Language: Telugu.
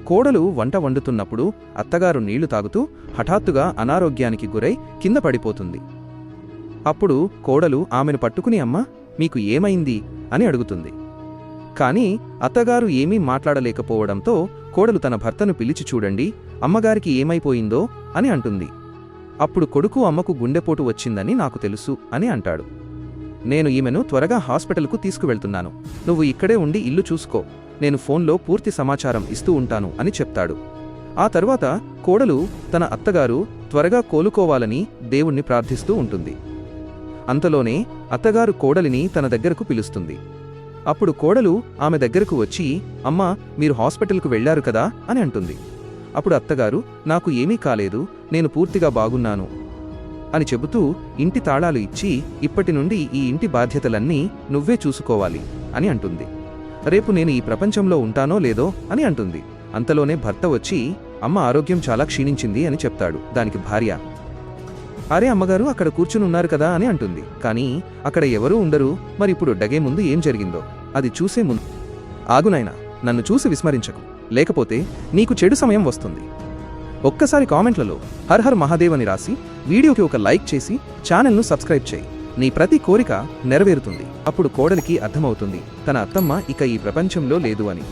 కోడలు వంట వండుతున్నప్పుడు అత్తగారు నీళ్లు తాగుతూ హఠాత్తుగా అనారోగ్యానికి గురై కింద పడిపోతుంది. అప్పుడు కోడలు ఆమెను పట్టుకుని అమ్మా మీకు ఏమైంది అని అడుగుతుంది. కాని అత్తగారు ఏమీ మాట్లాడలేకపోవడంతో కోడలు తన భర్తను పిలిచి చూడండి అమ్మగారికి ఏమైపోయిందో అని అంటుంది. అప్పుడు కొడుకు అమ్మకు గుండెపోటు వచ్చిందని నాకు తెలుసు అని అంటాడు. నేను ఈమెను త్వరగా హాస్పిటల్కు తీసుకువెళ్తున్నాను, నువ్వు ఇక్కడే ఉండి ఇల్లు చూసుకో, నేను ఫోన్లో పూర్తి సమాచారం ఇస్తూ ఉంటాను అని చెప్తాడు. ఆ తర్వాత కోడలు తన అత్తగారు త్వరగా కోలుకోవాలని దేవుణ్ణి ప్రార్థిస్తూ ఉంటుంది. అంతలోనే అత్తగారు కోడలిని తన దగ్గరకు పిలుస్తుంది. అప్పుడు కోడలు ఆమె దగ్గరకు వచ్చి అమ్మా మీరు హాస్పిటల్కు వెళ్లారు కదా అని అంటుంది. అప్పుడు అత్తగారు నాకు ఏమీ కాలేదు, నేను పూర్తిగా బాగున్నాను అని చెబుతూ ఇంటి తాళాలు ఇచ్చి ఇప్పటి నుండి ఈ ఇంటి బాధ్యతలన్నీ నువ్వే చూసుకోవాలి అని అంటుంది. రేపు నేను ఈ ప్రపంచంలో ఉంటానో లేదో అని అంటుంది. అంతలోనే భర్త వచ్చి అమ్మ ఆరోగ్యం చాలా క్షీణించింది అని చెప్తాడు. దానికి భార్య అరే అమ్మగారు అక్కడ కూర్చుని ఉన్నారు కదా అని అంటుంది. కానీ అక్కడ ఎవరూ ఉండరు, మరిప్పుడు డగే ముందు ఏం జరిగిందో అది చూసే ముందు ఆగునైనా నన్ను చూసి విస్మరించకు, లేకపోతే నీకు చెడు సమయం వస్తుంది. ఒక్కసారి కామెంట్లలో హర్ హర్ మహాదేవ్ అని రాసి వీడియోకి ఒక లైక్ చేసి ఛానల్ను సబ్స్క్రైబ్ చేయి. నీ ప్రతి కోరిక నెరవేరుతుంది. అప్పుడు కోడలికి అర్థమవుతుంది తన అత్తమ్మ ఇక ఈ ప్రపంచంలో లేదు అని.